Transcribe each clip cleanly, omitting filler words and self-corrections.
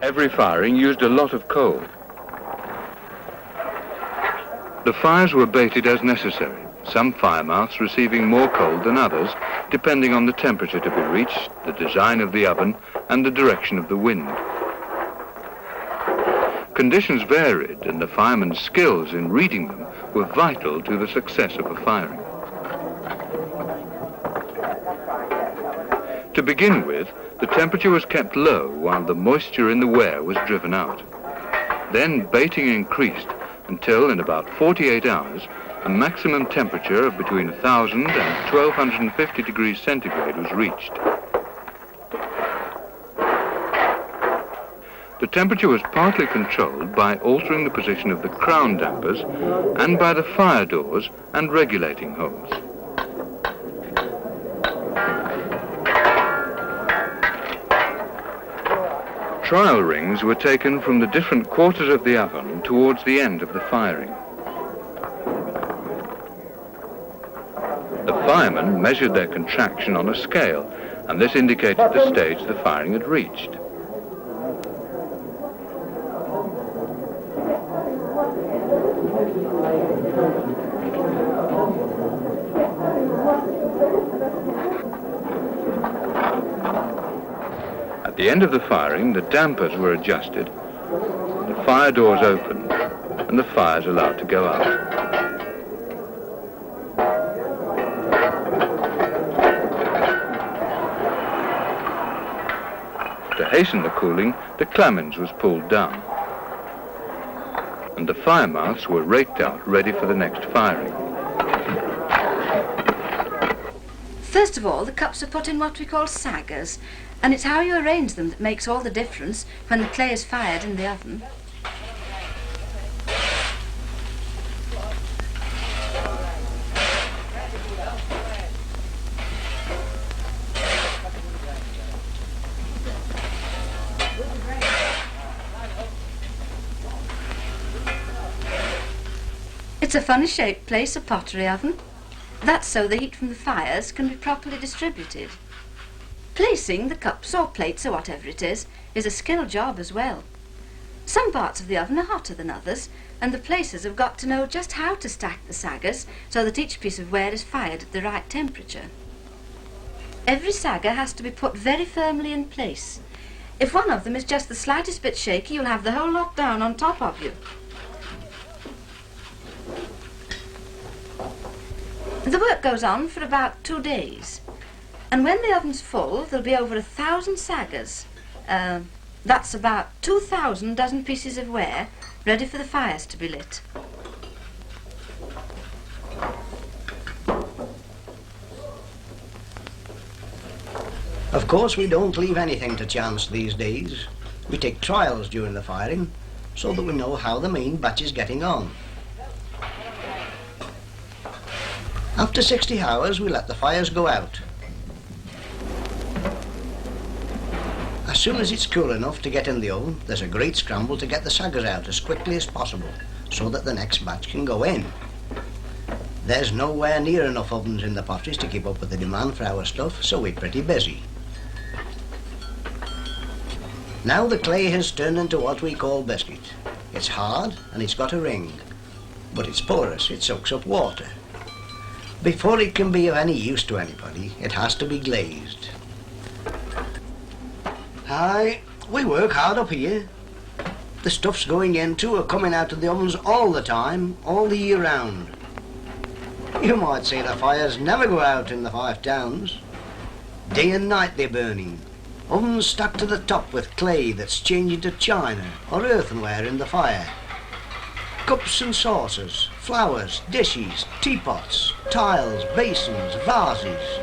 Every firing used a lot of coal. The fires were baited as necessary, some fire mouths receiving more coal than others, depending on the temperature to be reached, the design of the oven, and the direction of the wind. Conditions varied, and the fireman's skills in reading them were vital to the success of a firing. To begin with, the temperature was kept low while the moisture in the ware was driven out. Then baiting increased until, in about 48 hours, a maximum temperature of between 1,000 and 1,250 degrees centigrade was reached. The temperature was partly controlled by altering the position of the crown dampers and by the fire doors and regulating holes. Trial rings were taken from the different quarters of the oven towards the end of the firing. The fireman measured their contraction on a scale, and this indicated the stage the firing had reached. At the end of the firing, the dampers were adjusted, the fire doors opened, and the fires allowed to go out. To hasten the cooling, the clamens was pulled down, and the fire mouths were raked out, ready for the next firing. First of all, the cups are put in what we call saggers, and it's how you arrange them that makes all the difference when the clay is fired in the oven. It's a funny shaped place, a pottery oven. That's so the heat from the fires can be properly distributed. Placing the cups or plates or whatever it is a skill job as well. Some parts of the oven are hotter than others, and the placers have got to know just how to stack the saggers so that each piece of ware is fired at the right temperature. Every sagger has to be put very firmly in place. If one of them is just the slightest bit shaky, you'll have the whole lot down on top of you. The work goes on for about 2 days. And when the oven's full, there'll be over 1,000 saggers. That's about 2,000 dozen pieces of ware ready for the fires to be lit. Of course, we don't leave anything to chance these days. We take trials during the firing so that we know how the main batch is getting on. After 60 hours, we let the fires go out. As soon as it's cool enough to get in the oven, there's a great scramble to get the saggers out as quickly as possible so that the next batch can go in. There's nowhere near enough ovens in the Potteries to keep up with the demand for our stuff, so we're pretty busy. Now the clay has turned into what we call biscuit. It's hard and it's got a ring, but it's porous, it soaks up water. Before it can be of any use to anybody, it has to be glazed. Aye, we work hard up here. The stuff's going into or coming out of the ovens all the time, all the year round. You might say the fires never go out in the Five Towns. Day and night they're burning. Ovens stuck to the top with clay that's changing to china or earthenware in the fire. Cups and saucers, flowers, dishes, teapots, tiles, basins, vases.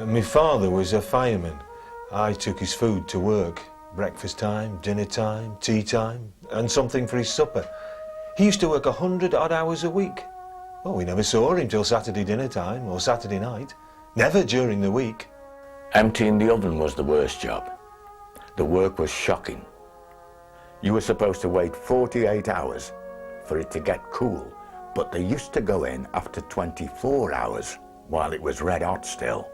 My father was a fireman. I took his food to work. Breakfast time, dinner time, tea time, and something for his supper. He used to work 100-odd hours a week. Well, we never saw him till Saturday dinner time or Saturday night. Never during the week. Emptying the oven was the worst job. The work was shocking. You were supposed to wait 48 hours for it to get cool, but they used to go in after 24 hours, while it was red hot still,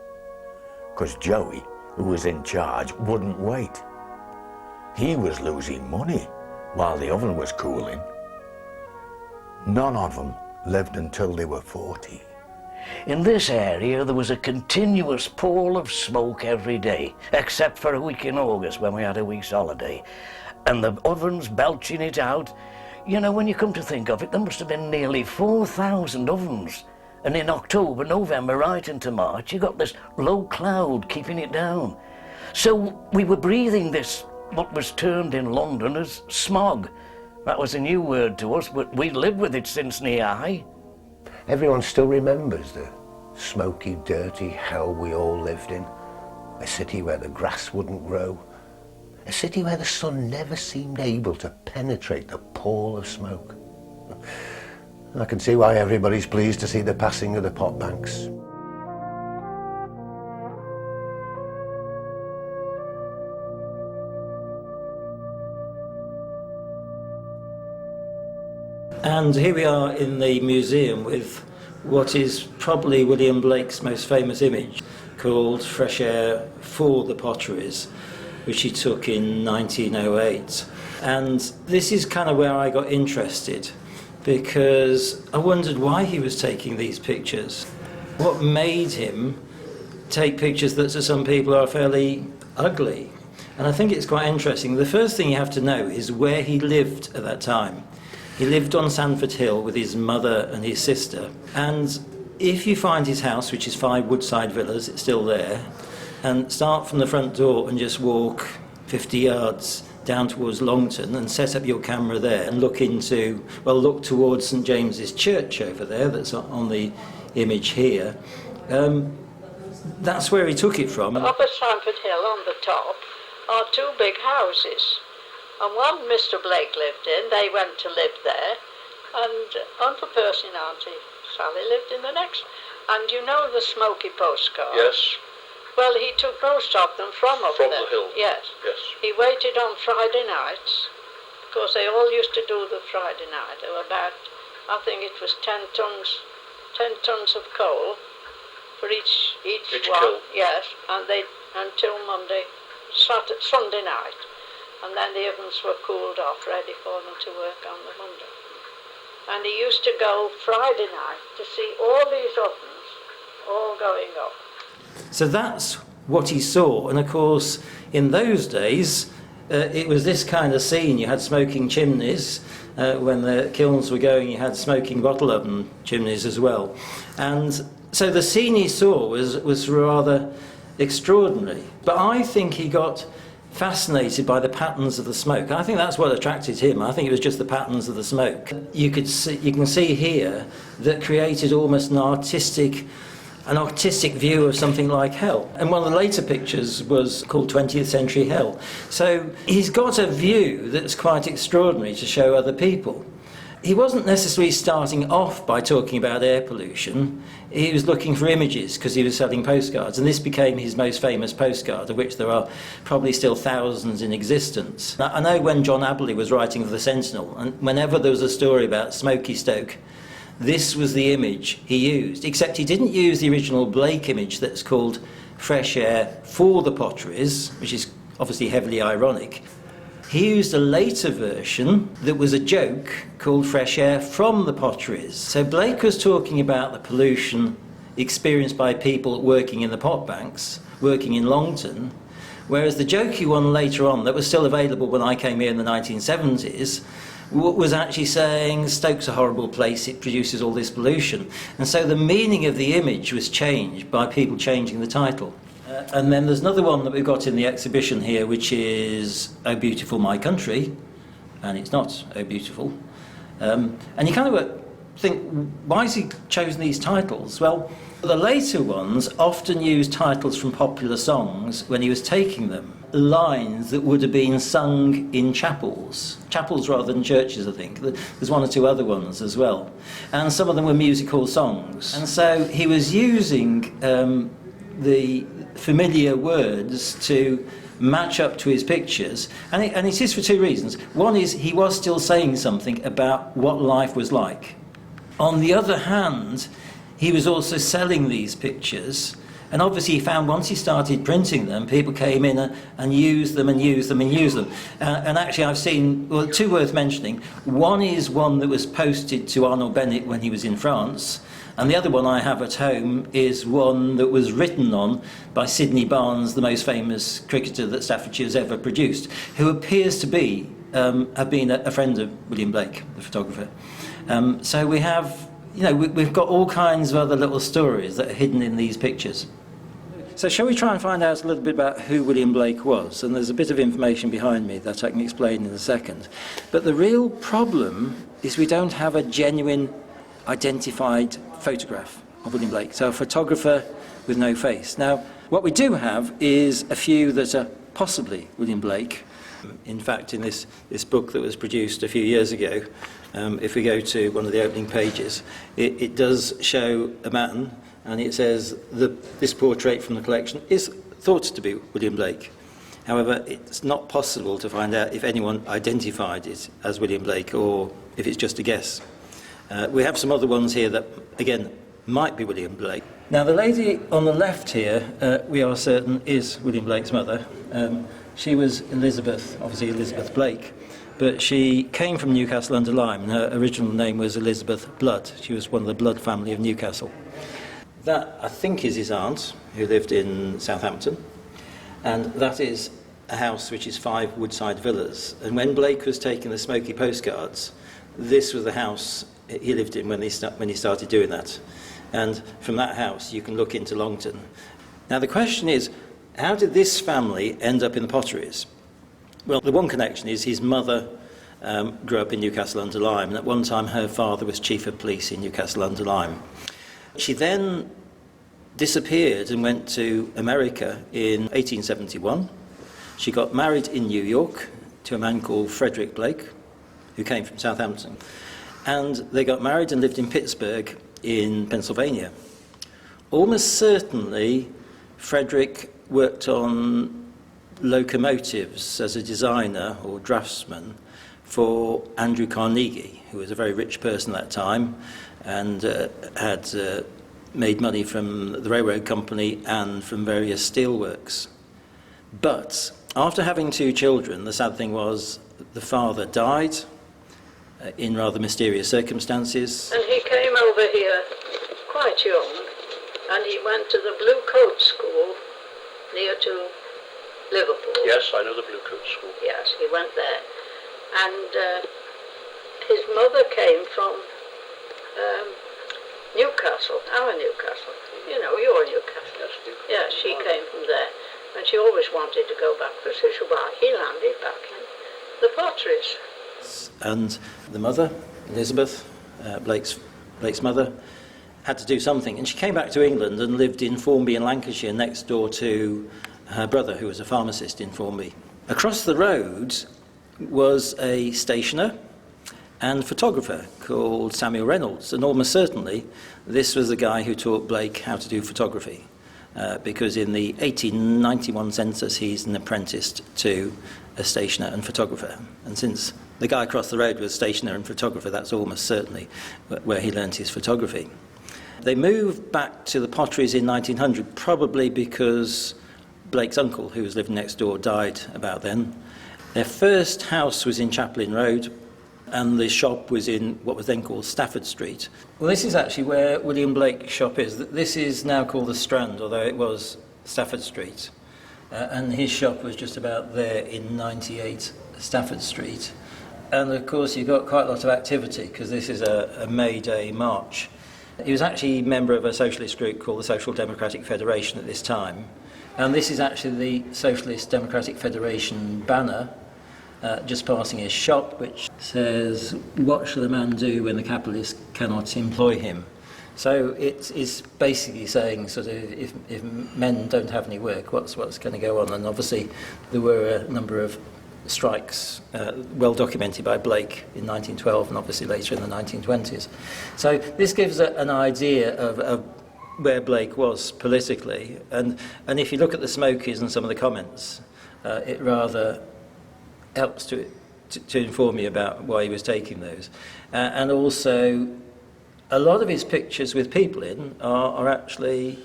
because Joey, who was in charge, wouldn't wait. He was losing money while the oven was cooling. None of them lived until they were 40. In this area there was a continuous pall of smoke every day, except for a week in August when we had a week's holiday. And the ovens belching it out. You know, when you come to think of it, there must have been nearly 4,000 ovens. And in October, November, right into March, you got this low cloud keeping it down. So we were breathing this, what was termed in London as smog. That was a new word to us, but we lived with it since knee high. Everyone still remembers the smoky, dirty hell we all lived in. A city where the grass wouldn't grow. A city where the sun never seemed able to penetrate the pall of smoke. I can see why everybody's pleased to see the passing of the pot banks. And here we are in the museum with what is probably William Blake's most famous image, called Fresh Air for the Potteries, which he took in 1908. And this is kind of where I got interested, because I wondered why he was taking these pictures. What made him take pictures that to some people are fairly ugly? And I think it's quite interesting. The first thing you have to know is where he lived at that time. He lived on Sandford Hill with his mother and his sister. And if you find his house, which is 5 Woodside Villas, it's still there, and start from the front door and just walk 50 yards down towards Longton and set up your camera there and look into, well, look towards St James's Church over there, that's on the image here. That's where he took it from. Up at Sandford Hill on the top are 2 big houses. And one Mr Blake lived in, they went to live there, and Uncle Percy and Auntie Sally lived in the next. And you know the smoky postcards? Yes. Well, he took most of them from up From there. the hill? Yes. Yes. He waited on Friday nights, because they all used to do the Friday night. There were about, I think it was 10 tons of coal for each one. Kill. Yes, and they until Sunday night. And then the ovens were cooled off, ready for them to work on the Monday. And he used to go Friday night to see all these ovens all going up. So that's what he saw. And of course, in those days, it was this kind of scene. You had smoking chimneys. When the kilns were going, you had smoking bottle oven chimneys as well. And so the scene he saw was rather extraordinary. But I think he got fascinated by the patterns of the smoke. I think that's what attracted him. I think it was just the patterns of the smoke. You can see here that created almost an artistic view of something like hell. And one of the later pictures was called 20th Century Hell. So he's got a view that's quite extraordinary to show other people. He wasn't necessarily starting off by talking about air pollution. He was looking for images because he was selling postcards, and this became his most famous postcard, of which there are probably still thousands in existence. Now, I know when John Aberley was writing for the Sentinel, and whenever there was a story about smoky Stoke, this was the image he used, except he didn't use the original Blake image that's called Fresh Air for the Potteries, which is obviously heavily ironic. He used a later version that was a joke called Fresh Air from the Potteries. So Blake was talking about the pollution experienced by people working in the pot banks, working in Longton, whereas the jokey one later on that was still available when I came here in the 1970s was actually saying Stoke's a horrible place, it produces all this pollution. And so the meaning of the image was changed by people changing the title. And then there's another one that we've got in the exhibition here, which is Oh Beautiful My Country, and it's not Oh Beautiful. And you kind of think, why has he chosen these titles? Well, the later ones often use titles from popular songs when he was taking them, lines that would have been sung in chapels rather than churches, I think. There's 1 or 2 other ones as well. And some of them were music hall songs. And so he was using the familiar words to match up to his pictures, and it is for 2 reasons. One is he was still saying something about what life was like. On the other hand, he was also selling these pictures. And obviously he found once he started printing them, people came in and used them and used them and used them. And actually I've seen, well, two worth mentioning. One is one that was posted to Arnold Bennett when he was in France. And the other one I have at home is one that was written on by Sidney Barnes, the most famous cricketer that Staffordshire has ever produced, who appears to be, have been a friend of William Blake, the photographer. So we have, you know, we've got all kinds of other little stories that are hidden in these pictures. So shall we try and find out a little bit about who William Blake was? And there's a bit of information behind me that I can explain in a second. But the real problem is we don't have a genuine identified photograph of William Blake, so a photographer with no face. Now, what we do have is a few that are possibly William Blake. In fact, in this book that was produced a few years ago, if we go to one of the opening pages, it does show a man, and it says this portrait from the collection is thought to be William Blake. However, it's not possible to find out if anyone identified it as William Blake or if it's just a guess. We have some other ones here that, again, might be William Blake. Now, the lady on the left here, we are certain, is William Blake's mother. She was Elizabeth, obviously Elizabeth Blake, but she came from Newcastle-under-Lyme, and her original name was Elizabeth Blood. She was one of the Blood family of Newcastle. That, I think, is his aunt, who lived in Southampton, and that is a house which is 5 Woodside villas. And when Blake was taking the smoky postcards, this was the house he lived in when he started doing that. And from that house, you can look into Longton. Now, the question is, how did this family end up in the Potteries? Well, the one connection is his mother grew up in Newcastle-under-Lyme, and at one time her father was chief of police in Newcastle-under-Lyme. She then disappeared and went to America in 1871. She got married in New York to a man called Frederick Blake, who came from Southampton. And they got married and lived in Pittsburgh in Pennsylvania. Almost certainly, Frederick worked on locomotives as a designer or draftsman for Andrew Carnegie, who was a very rich person at that time and had made money from the railroad company and from various steelworks. But after having 2 children, the sad thing was the father died in rather mysterious circumstances. And he came over here quite young, and he went to the Blue Coat School near to Liverpool. Yes, I know the Blue Coat School. Yes, he went there. And his mother came from Newcastle, our Newcastle. You know, your Newcastle. Yes, Newcastle. Yeah, she came from there. And she always wanted to go back, but he landed back in the Potteries. And the mother, Elizabeth, Blake's mother, had to do something. And she came back to England and lived in Formby in Lancashire, next door to her brother, who was a pharmacist in Formby. Across the road was a stationer and photographer called Samuel Reynolds. And almost certainly, this was the guy who taught Blake how to do photography. Because in the 1891 census, he's an apprentice to a stationer and photographer. And since the guy across the road was stationer and photographer, that's almost certainly where he learnt his photography. They moved back to the Potteries in 1900, probably because Blake's uncle, who was living next door, died about then. Their first house was in Chaplin Road, and the shop was in what was then called Stafford Street. Well, this is actually where William Blake's shop is. This is now called the Strand, although it was Stafford Street. And his shop was just about there in 98 Stafford Street. And of course, you've got quite a lot of activity, because this is a May Day march. He was actually a member of a socialist group called the Social Democratic Federation at this time. And this is actually the Socialist Democratic Federation banner, just passing his shop, which says, "What shall a man do when the capitalist cannot employ him?" So it's basically saying, sort of, if men don't have any work, what's going to go on? And obviously there were a number of strikes, well documented by Blake in 1912 and obviously later in the 1920s. So this gives an idea of where Blake was politically. And if you look at the Smokies and some of the comments, it rather helps to inform you about why he was taking those. And also, A lot of his pictures with people in are actually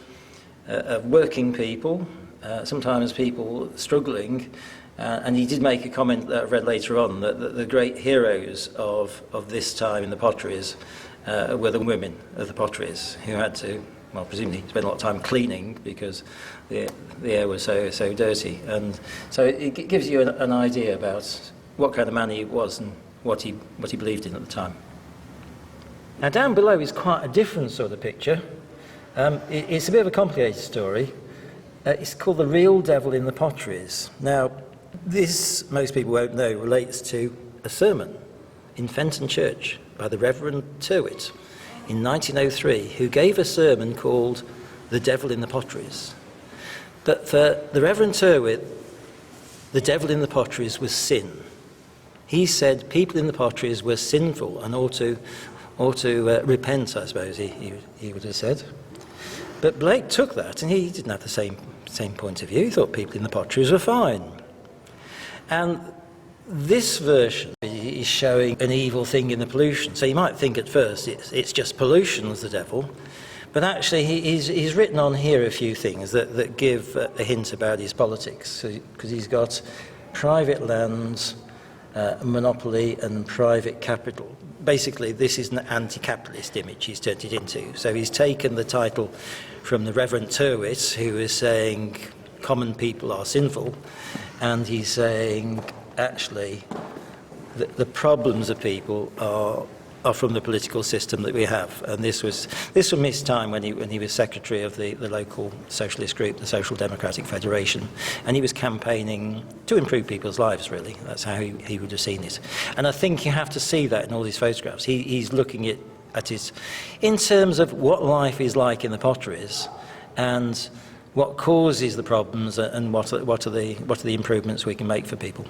of working people, sometimes people struggling, and he did make a comment that I've read later on that the great heroes of this time in the Potteries were the women of the Potteries who had to, well, presumably spend a lot of time cleaning because the air was so dirty. And so it gives you an idea about what kind of man he was and what he believed in at the time. Now down below is quite a different sort of picture. It's a bit of a complicated story. It's called The Real Devil in the Potteries. Now this, most people won't know, relates to a sermon in Fenton Church by the Reverend Tyrwhitt in 1903, who gave a sermon called The Devil in the Potteries. But for the Reverend Tyrwhitt, the devil in the potteries was sin. He said people in the potteries were sinful and ought to repent, I suppose he would have said. But Blake took that and he didn't have the same point of view. He thought people in the potteries were fine. And this version is showing an evil thing in the pollution. So you might think at first it's just pollution's the devil, but actually he's written on here a few things that give a hint about his politics, because he's got private lands, monopoly and private capital. Basically this is an anti-capitalist image he's turned it into. So he's taken the title from the Reverend Tyrwhitt, who is saying common people are sinful, and he's saying actually the problems of people are from the political system that we have. And this was from his time when he was secretary of the local socialist group, the Social Democratic Federation, and he was campaigning to improve people's lives, really. That's how he would have seen it. And I think you have to see that in all these photographs. He's looking at it in terms of what life is like in the potteries and what causes the problems and what are the improvements we can make for people.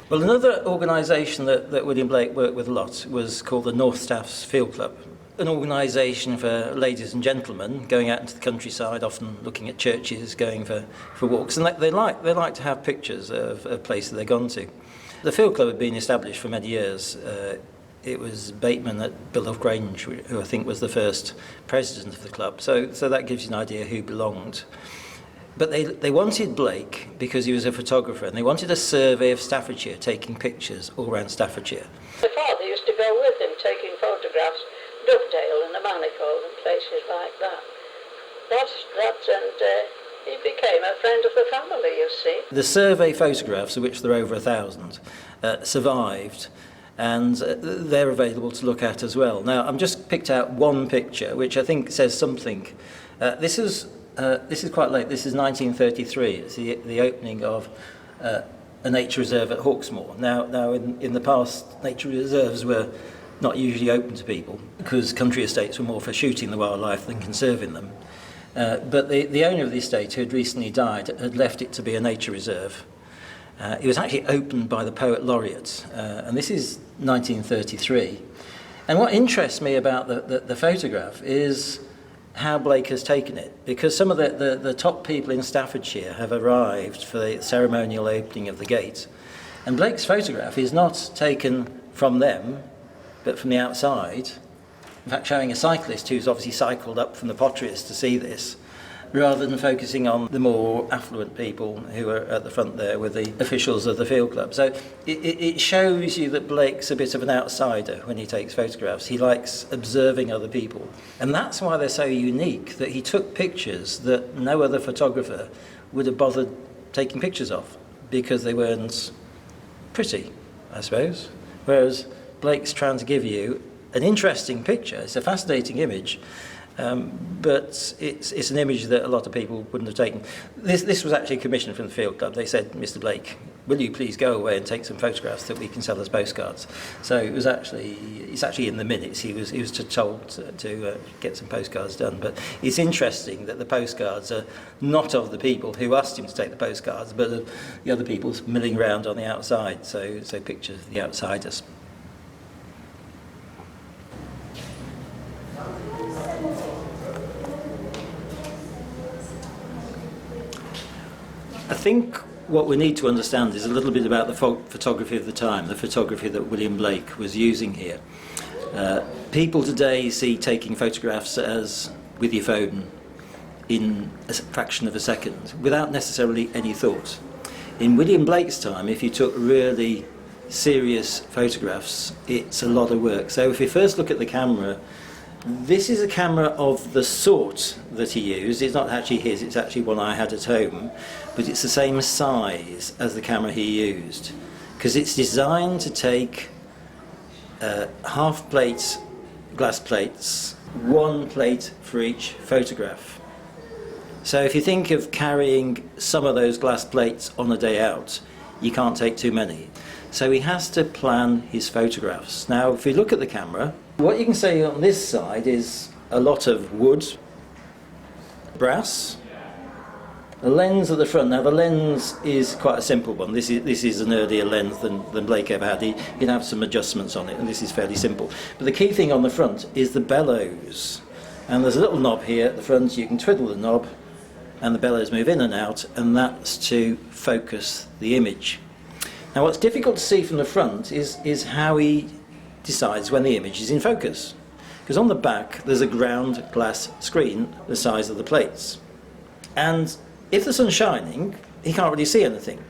Well, another organisation that William Blake worked with a lot was called the North Staffs Field Club, an organisation for ladies and gentlemen going out into the countryside, often looking at churches, going for walks, and they like to have pictures of places they've gone to. The Field Club had been established for many years. It was Bateman at Biddulph Grange, who I think was the first president of the club, so that gives you an idea who belonged. But they wanted Blake because he was a photographer, and they wanted a survey of Staffordshire, taking pictures all around Staffordshire. My father used to go with him, taking photographs, Dovedale and the Manicold and places like that. And he became a friend of the family, you see. The survey photographs, of which there are over 1,000, survived, and they're available to look at as well. Now, I've just picked out one picture, which I think says something. This is quite late. This is 1933. It's the opening of a nature reserve at Hawksmoor. Now in the past, nature reserves were not usually open to people because country estates were more for shooting the wildlife than conserving them. But the owner of the estate, who had recently died, had left it to be a nature reserve. It was actually opened by the poet laureate, and this is 1933. And what interests me about the photograph is how Blake has taken it, because some of the top people in Staffordshire have arrived for the ceremonial opening of the gate, and Blake's photograph is not taken from them but from the outside, in fact showing a cyclist who's obviously cycled up from the Potteries to see this, rather than focusing on the more affluent people who are at the front there with the officials of the field club. So it shows you that Blake's a bit of an outsider when he takes photographs. He likes observing other people. And that's why they're so unique, that he took pictures that no other photographer would have bothered taking pictures of, because they weren't pretty, I suppose. Whereas Blake's trying to give you an interesting picture. It's a fascinating image. But it's an image that a lot of people wouldn't have taken. This was actually commissioned from the Field Club. They said, Mr. Blake, will you please go away and take some photographs that we can sell as postcards? So it's actually in the minutes. He was told to get some postcards done. But it's interesting that the postcards are not of the people who asked him to take the postcards, but of the other people milling around on the outside. So pictures of the outsiders. I think what we need to understand is a little bit about the photography of the time, the photography that William Blake was using here. People today see taking photographs as with your phone in a fraction of a second, without necessarily any thought. In William Blake's time, if you took really serious photographs, it's a lot of work. So if you first look at the camera, this is a camera of the sort that he used. It's not actually his, it's actually one I had at home, but it's the same size as the camera he used, because it's designed to take half plates, glass plates, one plate for each photograph. So if you think of carrying some of those glass plates on a day out, you can't take too many. So he has to plan his photographs. Now, if you look at the camera, what you can see on this side is a lot of wood, brass, a lens at the front. Now, the lens is quite a simple one. This is an earlier lens than Blake ever had. He can have some adjustments on it, and this is fairly simple. But the key thing on the front is the bellows. And there's a little knob here at the front. You can twiddle the knob, and the bellows move in and out, and that's to focus the image. Now, what's difficult to see from the front is how he decides when the image is in focus. Because on the back, there's a ground glass screen the size of the plates. And if the sun's shining, he can't really see anything.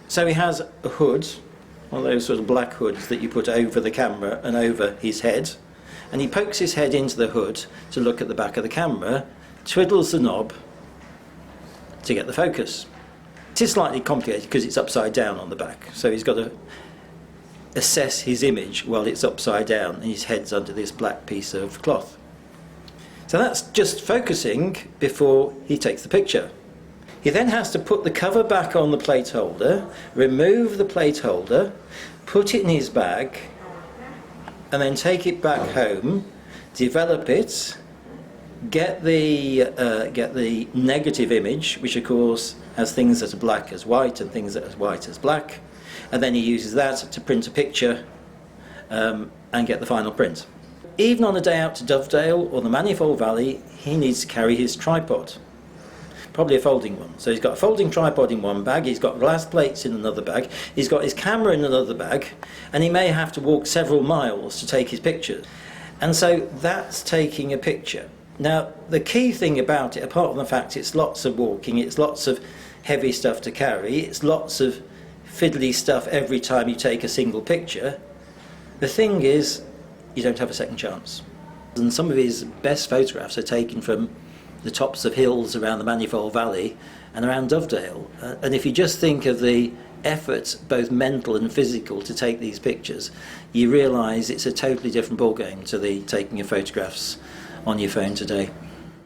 So he has a hood, one of those sort of black hoods that you put over the camera and over his head. And he pokes his head into the hood to look at the back of the camera, twiddles the knob to get the focus. It is slightly complicated because it's upside down on the back, so he's got to assess his image while it's upside down and his head's under this black piece of cloth. So that's just focusing before he takes the picture. He then has to put the cover back on the plate holder, remove the plate holder, put it in his bag, and then take it back home, develop it, get the negative image, which of course has things that are black as white and things that are white as black, and then he uses that to print a picture and get the final print. Even on a day out to Dovedale or the Manifold Valley, he needs to carry his tripod, probably a folding one. So he's got a folding tripod in one bag, he's got glass plates in another bag, he's got his camera in another bag, and he may have to walk several miles to take his pictures. And so that's taking a picture. Now, the key thing about it, apart from the fact it's lots of walking, it's lots of heavy stuff to carry, it's lots of fiddly stuff every time you take a single picture, the thing is, you don't have a second chance. And some of his best photographs are taken from the tops of hills around the Manifold Valley and around Dovedale. And if you just think of the effort, both mental and physical, to take these pictures, you realise it's a totally different ballgame to the taking of photographs on your phone today.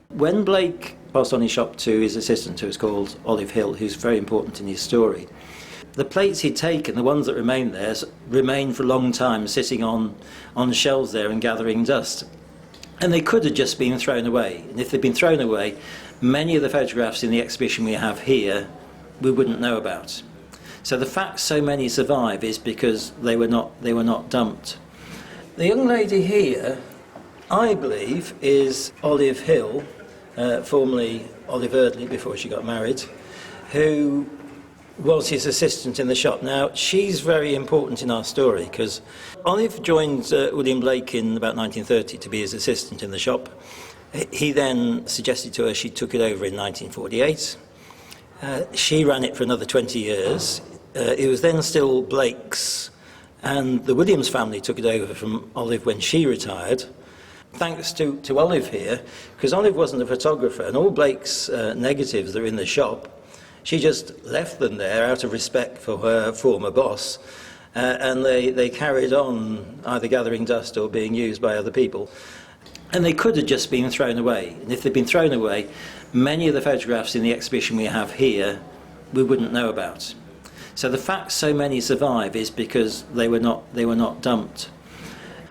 When Blake passed on his shop to his assistant, who was called Olive Hill, who's very important in his story, the plates he'd taken, the ones that remained there, remained for a long time sitting on shelves there and gathering dust. And they could have just been thrown away. And if they'd been thrown away, many of the photographs in the exhibition we have here, we wouldn't know about. So the fact so many survive is because they were not dumped. The young lady here, I believe, is Olive Hill, formerly Olive Eardley before she got married, who was his assistant in the shop. Now, she's very important in our story because Olive joined William Blake in about 1930 to be his assistant in the shop. He then suggested to her she took it over in 1948. She ran it for another 20 years. It was then still Blake's, and the Williams family took it over from Olive when she retired. Thanks to Olive here, because Olive wasn't a photographer, and all Blake's negatives that are in the shop, she just left them there out of respect for her former boss, and they carried on either gathering dust or being used by other people. And they could have just been thrown away. And if they'd been thrown away, many of the photographs in the exhibition we have here, we wouldn't know about. So the fact so many survive is because they were not dumped.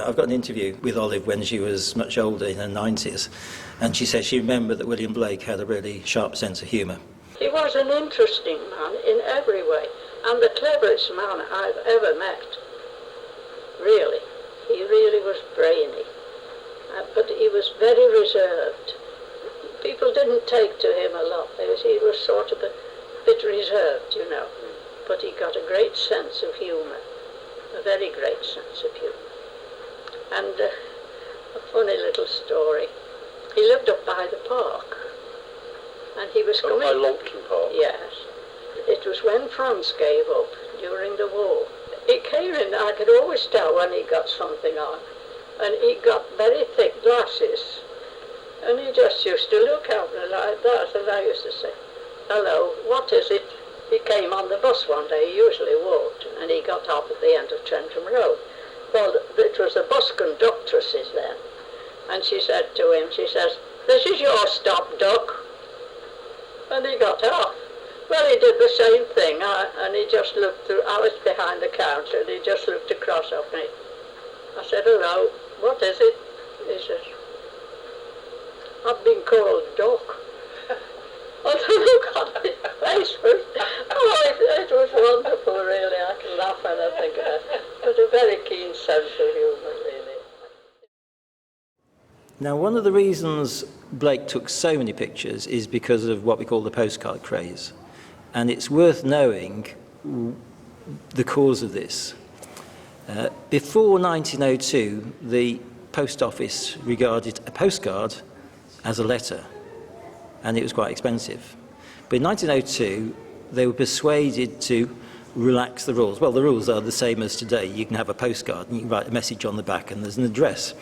I've got an interview with Olive when she was much older, in her 90s, and she says she remembered that William Blake had a really sharp sense of humour. He was an interesting man in every way, and the cleverest man I've ever met. Really. He really was brainy. But he was very reserved. People didn't take to him a lot. He was sort of a bit reserved, you know. But he got a great sense of humour. A very great sense of humour. And a funny little story. He lived up by the park, and he was coming... By Longton Park? Yes. It was when France gave up during the war. He came in, I could always tell when he got something on, and he got very thick glasses, and he just used to look at me like that, and I used to say, "Hello, what is it?" He came on the bus one day, he usually walked, and he got off at the end of Trentham Road. Well, it was the bus conductress's then, and she said to him, she says, "This is your stop, Duck." And he got off. Well, he did the same thing, and he just looked through, I was behind the counter, and he just looked across at me. I said, "Hello, what is it?" He says, "I've been called Duck." I look at his face first. Oh, it was wonderful, really. I can laugh when I think of it. But a very keen sense of humour, really. Now, one of the reasons Blake took so many pictures is because of what we call the postcard craze. And it's worth knowing the cause of this. Before 1902, the post office regarded a postcard as a letter, and it was quite expensive. But in 1902, they were persuaded to relax the rules. Well, the rules are the same as today. You can have a postcard and you can write a message on the back and there's an address.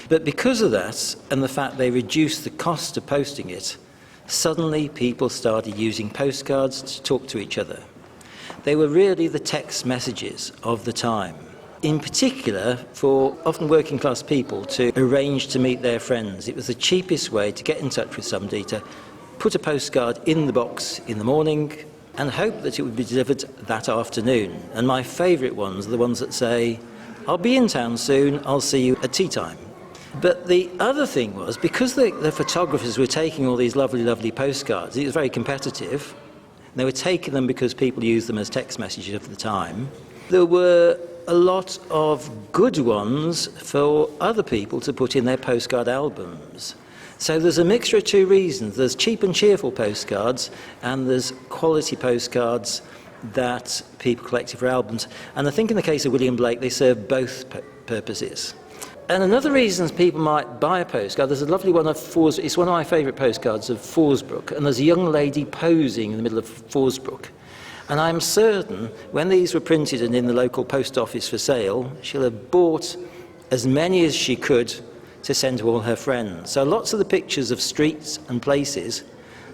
But because of that and the fact they reduced the cost of posting it, suddenly people started using postcards to talk to each other. They were really the text messages of the time. In particular, for often working class people to arrange to meet their friends. It was the cheapest way to get in touch with somebody, to put a postcard in the box in the morning and hope that it would be delivered that afternoon. And my favourite ones are the ones that say, "I'll be in town soon, I'll see you at tea time." But the other thing was, because the photographers were taking all these lovely, lovely postcards, it was very competitive. They were taking them because people used them as text messages of the time. There were a lot of good ones for other people to put in their postcard albums. So there's a mixture of two reasons. There's cheap and cheerful postcards, and there's quality postcards that people collected for albums. And I think in the case of William Blake, they served both purposes. And another reason people might buy a postcard, there's a lovely one of Forsbrook. It's one of my favourite postcards of Forsbrook, and there's a young lady posing in the middle of Forsbrook. And I'm certain when these were printed and in the local post office for sale, she'll have bought as many as she could to send to all her friends. So lots of the pictures of streets and places,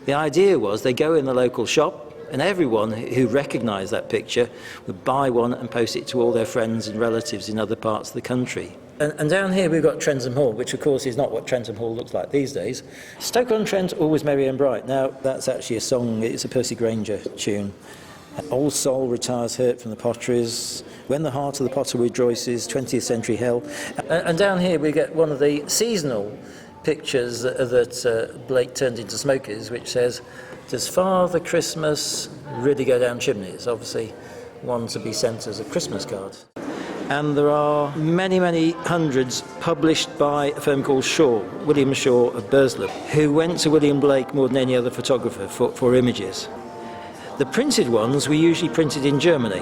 the idea was they go in the local shop and everyone who recognised that picture would buy one and post it to all their friends and relatives in other parts of the country. And down here we've got Trentham Hall, which of course is not what Trentham Hall looks like these days. Stoke-on-Trent, always merry and bright. Now that's actually a song, it's a Percy Grainger tune. Old soul retires hurt from the Potteries. When the heart of the potter rejoices, 20th century hell. And down here we get one of the seasonal pictures that Blake turned into smokies, which says, "Does Father Christmas really go down chimneys?" Obviously one to be sent as a Christmas card. And there are many, many hundreds published by a firm called Shaw, William Shaw of Burslem, who went to William Blake more than any other photographer for images. The printed ones were usually printed in Germany.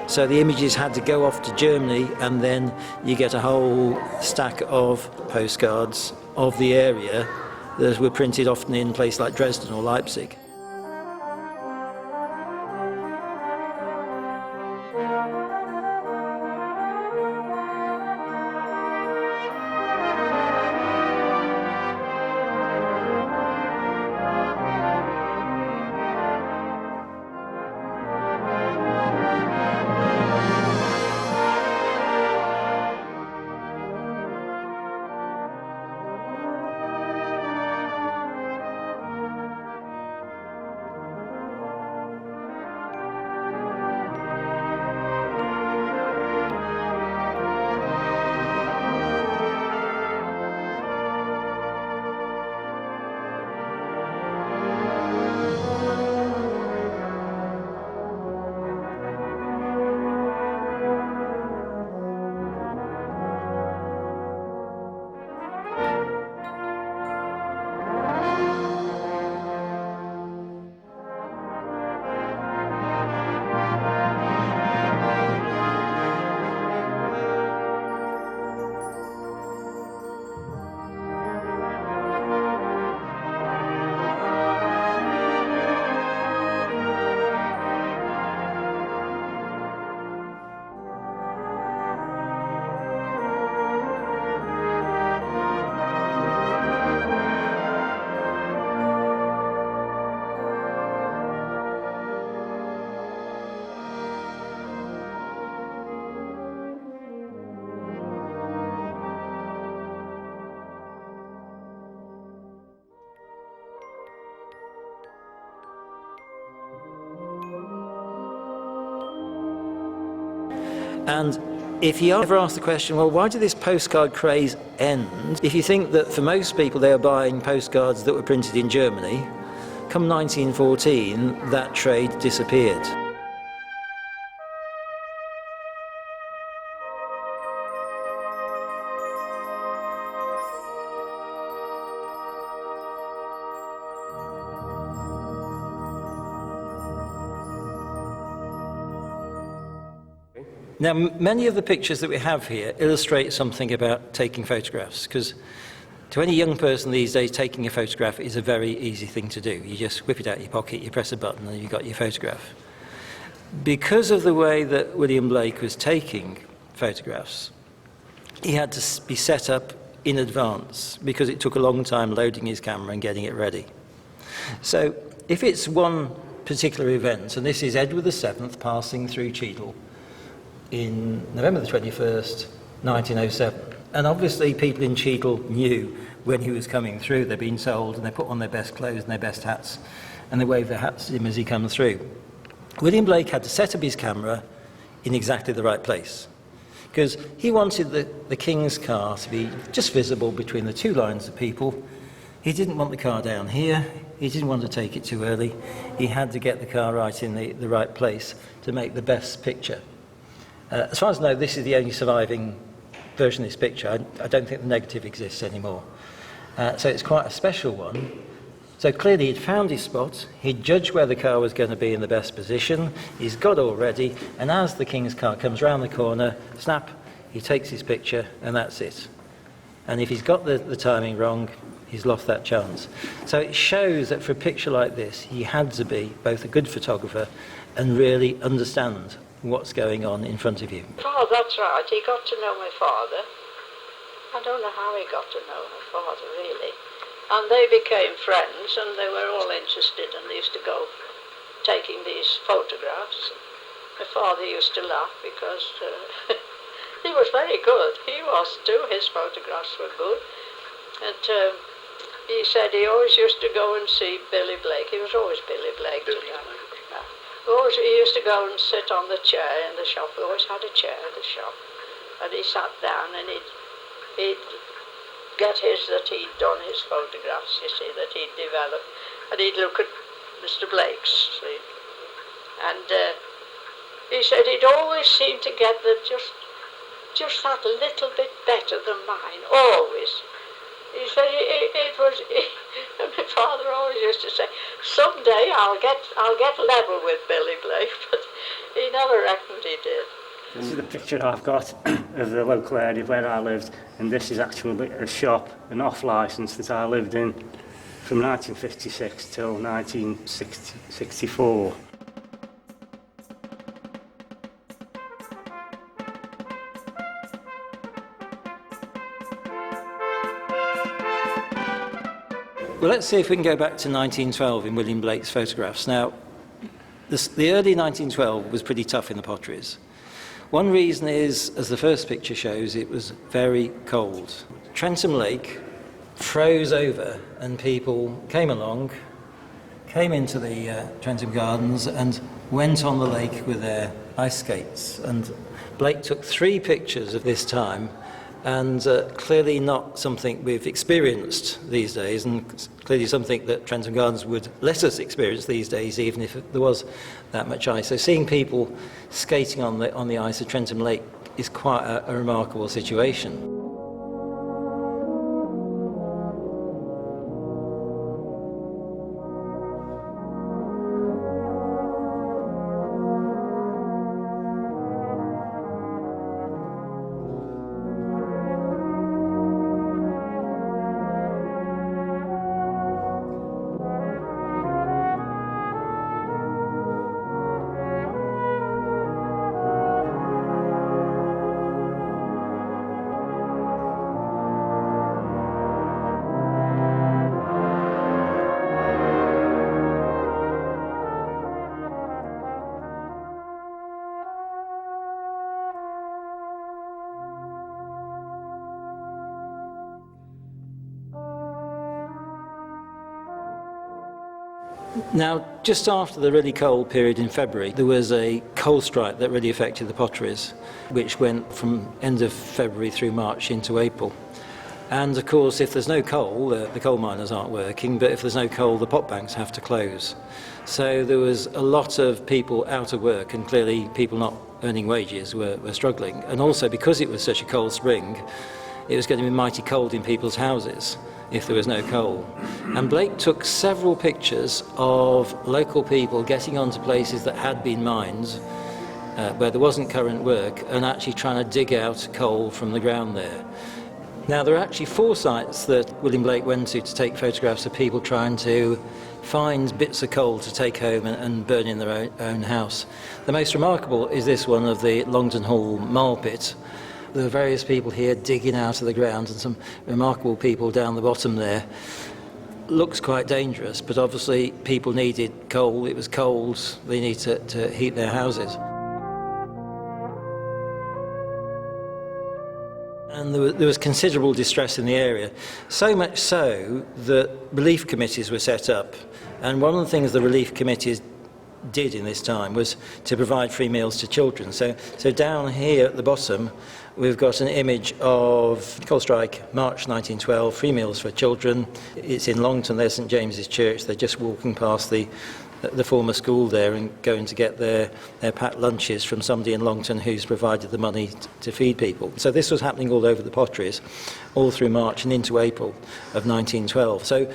So the images had to go off to Germany, and then you get a whole stack of postcards of the area that were printed often in places like Dresden or Leipzig. And if you ever ask the question, well, why did this postcard craze end? If you think that for most people they were buying postcards that were printed in Germany, come 1914, that trade disappeared. Now, many of the pictures that we have here illustrate something about taking photographs, because to any young person these days, taking a photograph is a very easy thing to do. You just whip it out of your pocket, you press a button, and you've got your photograph. Because of the way that William Blake was taking photographs, he had to be set up in advance, because it took a long time loading his camera and getting it ready. So, if it's one particular event, and this is Edward VII passing through Cheadle, in November the 21st, 1907. And obviously people in Cheadle knew when he was coming through. They'd been told, and they put on their best clothes and their best hats, and they waved their hats at him as he comes through. William Blake had to set up his camera in exactly the right place, because he wanted the King's car to be just visible between the two lines of people. He didn't want the car down here. He didn't want to take it too early. He had to get the car right in the right place to make the best picture. As far as I know, this is the only surviving version of this picture. I don't think the negative exists anymore. So it's quite a special one. So clearly he'd found his spot, he'd judged where the car was going to be in the best position, he's got all ready, and as the King's car comes round the corner, snap, he takes his picture, and that's it. And if he's got the timing wrong, he's lost that chance. So it shows that for a picture like this, he had to be both a good photographer and really understand what's going on in front of you. Oh, that's right. He got to know my father. I don't know how he got to know my father, really. And they became friends, and they were all interested, and they used to go taking these photographs. My father used to laugh because he was very good. He was too. His photographs were good. And he said he always used to go and see Billy Blake. He was always Billy Blake. He used to go and sit on the chair in the shop. We always had a chair in the shop. And he sat down and he'd get that he'd done, his photographs, you see, that he'd developed. And he'd look at Mr. Blake's, see. And he said he'd always seem to get that just that little bit better than mine, always. He said it was, and my father always used to say, someday I'll get level with Billy Blake, but he never reckoned he did. This is the picture I've got of the local area where I lived, and this is actually a shop, an off-licence that I lived in from 1956 till 1964. Well, let's see if we can go back to 1912 in William Blake's photographs. Now, the early 1912 was pretty tough in the Potteries. One reason is, as the first picture shows, it was very cold. Trentham Lake froze over, and people came along, came into the Trentham Gardens and went on the lake with their ice skates. And Blake took 3 pictures of this time, and clearly not something we've experienced these days, and clearly something that Trentham Gardens would let us experience these days, even if there was that much ice. So seeing people skating on the ice at Trentham Lake is quite a remarkable situation. Now, just after the really cold period in February, there was a coal strike that really affected the potteries, which went from end of February through March into April. And of course, if there's no coal, the coal miners aren't working, but if there's no coal, the pot banks have to close. So there was a lot of people out of work, and clearly people not earning wages were struggling. And also, because it was such a cold spring, it was going to be mighty cold in people's houses if there was no coal. And Blake took several pictures of local people getting onto places that had been mined, where there wasn't current work, and actually trying to dig out coal from the ground there. Now, there are actually 4 sites that William Blake went to take photographs of people trying to find bits of coal to take home and burn in their own house. The most remarkable is this one of the Longton Hall marl pit. There were various people here digging out of the ground, and some remarkable people down the bottom there. Looks quite dangerous, but obviously people needed coal. It was cold. They needed to heat their houses. And there was considerable distress in the area, so much so that relief committees were set up. And one of the things the relief committees did in this time was to provide free meals to children. So down here at the bottom, we've got an image of coal strike, March 1912, free meals for children. It's in Longton, there's St James's Church. They're just walking past the former school there and going to get their packed lunches from somebody in Longton who's provided the money to feed people. So this was happening all over the Potteries, all through March and into April of 1912. So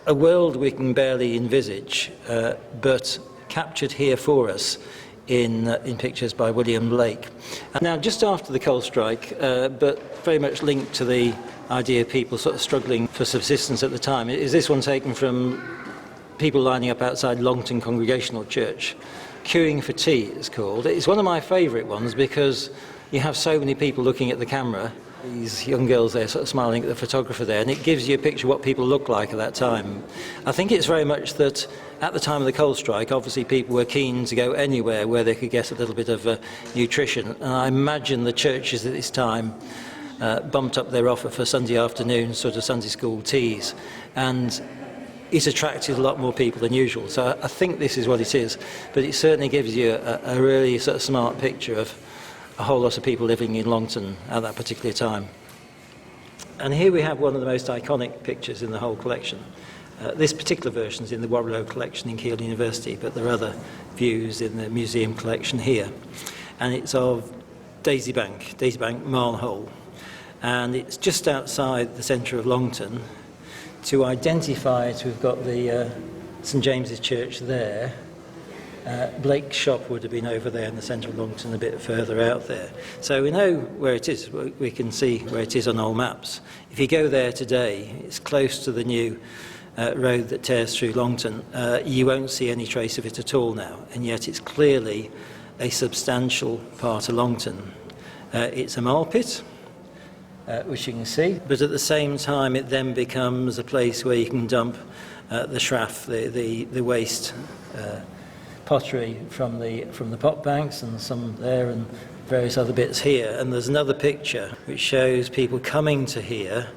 a world we can barely envisage, but captured here for us in pictures by William Blake. And now, just after the coal strike, but very much linked to the idea of people sort of struggling for subsistence at the time, is this one taken from people lining up outside Longton Congregational Church. Queuing for tea, it's called. It's one of my favourite ones because you have so many people looking at the camera. These young girls there sort of smiling at the photographer there, and it gives you a picture of what people looked like at that time. I think it's very much that at the time of the coal strike, obviously people were keen to go anywhere where they could get a little bit of nutrition, and I imagine the churches at this time bumped up their offer for Sunday afternoon, sort of Sunday school teas, and it attracted a lot more people than usual. So I think this is what it is, but it certainly gives you a really sort of smart picture of a whole lot of people living in Longton at that particular time. And here we have one of the most iconic pictures in the whole collection. This particular version is in the Warrilow collection in Keele University, but there are other views in the museum collection here. And it's of Daisy Bank Marl Hole. And it's just outside the centre of Longton. To identify it, we've got the St James's Church there. Blake's shop would have been over there in the centre of Longton, a bit further out there. So we know where it is. We can see where it is on old maps. If you go there today, it's close to the new road that tears through Longton. You won't see any trace of it at all now, and yet it's clearly a substantial part of Longton. It's a marl pit, which you can see, but at the same time it then becomes a place where you can dump the shraff, the waste pottery from the pot banks, and some there and various other bits here. And there's another picture which shows people coming to here,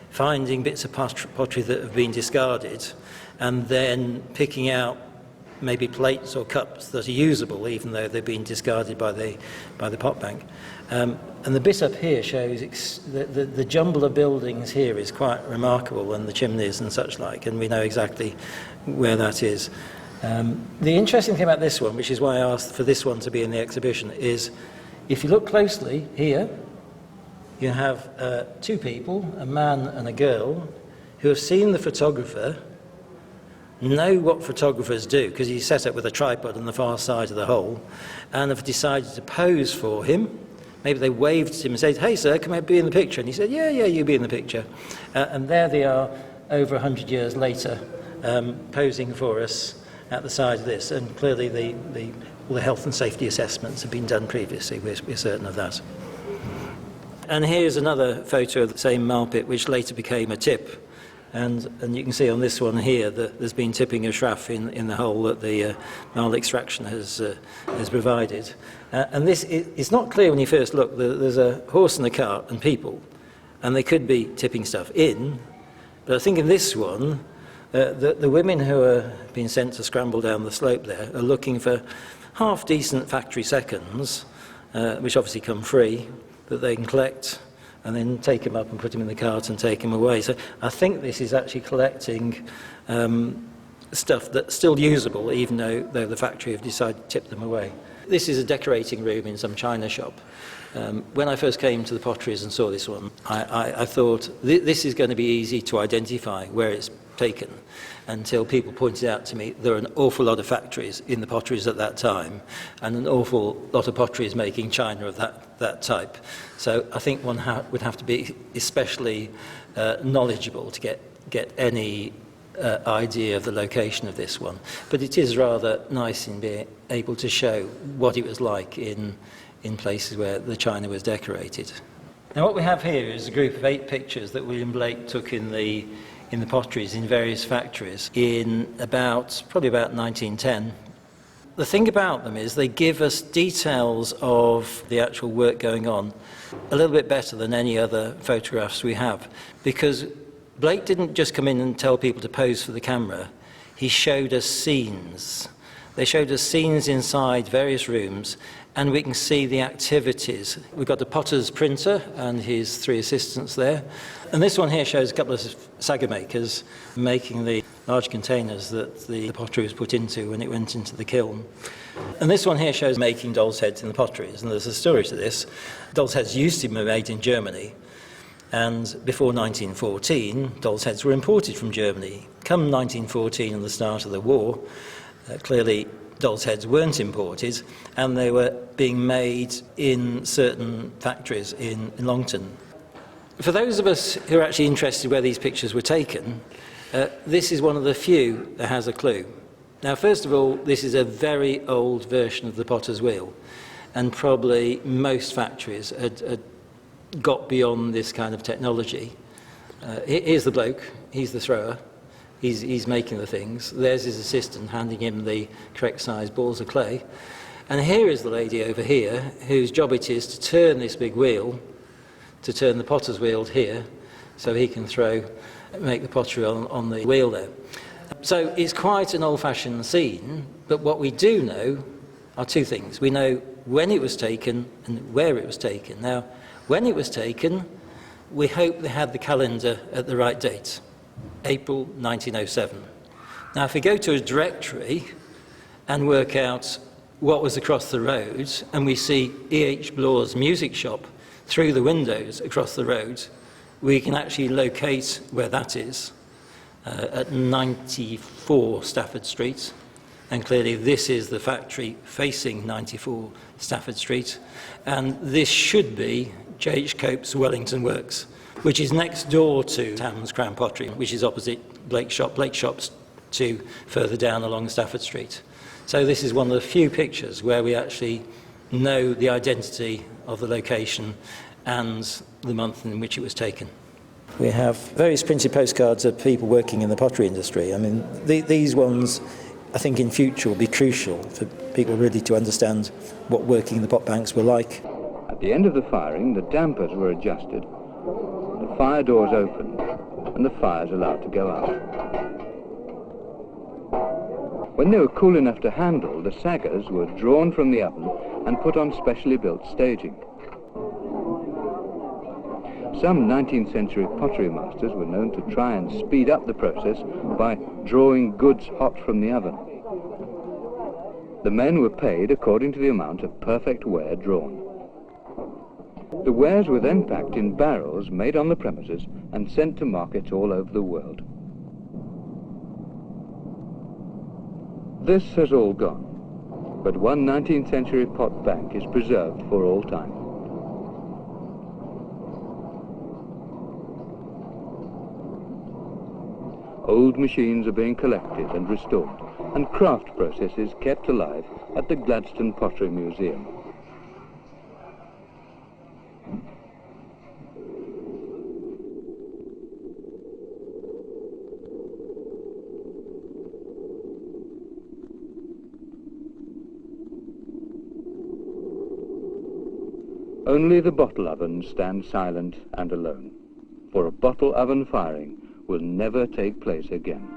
finding bits of pottery that have been discarded, and then picking out maybe plates or cups that are usable, even though they've been discarded by the pot bank. And the bit up here shows the jumble of buildings here is quite remarkable, and the chimneys and such like, and we know exactly where that is. The interesting thing about this one, which is why I asked for this one to be in the exhibition, is if you look closely here, you have 2 people, a man and a girl, who have seen the photographer, know what photographers do, because he's set up with a tripod on the far side of the hole, and have decided to pose for him. Maybe they waved at him and said, "Hey sir, can I be in the picture?" And he said, yeah, you be in the picture. And there they are, over 100 years later, posing for us at the side of this. And clearly all the health and safety assessments have been done previously, we're certain of that. And here's another photo of the same marl pit, which later became a tip. And you can see on this one here that there's been tipping of shraff in the hole that the marl extraction has provided. And this it's not clear when you first look. There's a horse and a cart and people, and they could be tipping stuff in. But I think in this one, The women who are being sent to scramble down the slope there are looking for half-decent factory seconds, which obviously come free, that they can collect and then take them up and put them in the cart and take them away. So I think this is actually collecting stuff that's still usable, even though the factory have decided to tip them away. This is a decorating room in some china shop. When I first came to the Potteries and saw this one, I thought this is going to be easy to identify where it's taken, until people pointed out to me there are an awful lot of factories in the Potteries at that time and an awful lot of potteries making china of that type. So I think one would have to be especially knowledgeable to get any idea of the location of this one. But it is rather nice in being able to show what it was like in places where the china was decorated. Now what we have here is a group of 8 pictures that William Blake took in the Potteries in various factories in probably about 1910. The thing about them is they give us details of the actual work going on a little bit better than any other photographs we have, because Blake didn't just come in and tell people to pose for the camera, he showed us scenes. They showed us scenes inside various rooms, and we can see the activities. We've got the potter's printer and his 3 assistants there. And this one here shows a couple of sagger makers making the large containers that the pottery was put into when it went into the kiln. And this one here shows making doll's heads in the Potteries, and there's a story to this. Doll's heads used to be made in Germany, and before 1914, doll's heads were imported from Germany. Come 1914 and the start of the war, clearly doll's heads weren't imported, and they were being made in certain factories in Longton. For those of us who are actually interested where these pictures were taken, this is one of the few that has a clue. Now, first of all, this is a very old version of the potter's wheel, and probably most factories had got beyond this kind of technology. Here's the bloke, he's the thrower. He's making the things. There's his assistant handing him the correct size balls of clay. And here is the lady over here whose job it is to turn this big wheel, to turn the potter's wheel here, so he can make the pottery on the wheel there. So it's quite an old-fashioned scene, but what we do know are 2 things. We know when it was taken and where it was taken. Now, when it was taken, we hope they had the calendar at the right date. April 1907. Now, if we go to a directory and work out what was across the road, and we see E.H. Blaw's music shop through the windows across the road, we can actually locate where that is, at 94 Stafford Street. And clearly this is the factory facing 94 Stafford Street. And this should be J.H. Cope's Wellington Works, which is next door to Tam's Crown Pottery, which is opposite Blake's shop. Blake's shop's 2 further down along Stafford Street. So this is one of the few pictures where we actually know the identity of the location and the month in which it was taken. We have various printed postcards of people working in the pottery industry. I mean, these ones, I think in future will be crucial for people really to understand what working in the pot banks were like. At the end of the firing, the dampers were adjusted, the fire doors opened, and the fires allowed to go out. When they were cool enough to handle, the saggers were drawn from the oven and put on specially built staging. Some 19th century pottery masters were known to try and speed up the process by drawing goods hot from the oven. The men were paid according to the amount of perfect ware drawn. The wares were then packed in barrels made on the premises and sent to markets all over the world. This has all gone, but one 19th century pot bank is preserved for all time. Old machines are being collected and restored, and craft processes kept alive at the Gladstone Pottery Museum. Only the bottle ovens stand silent and alone, for a bottle oven firing will never take place again.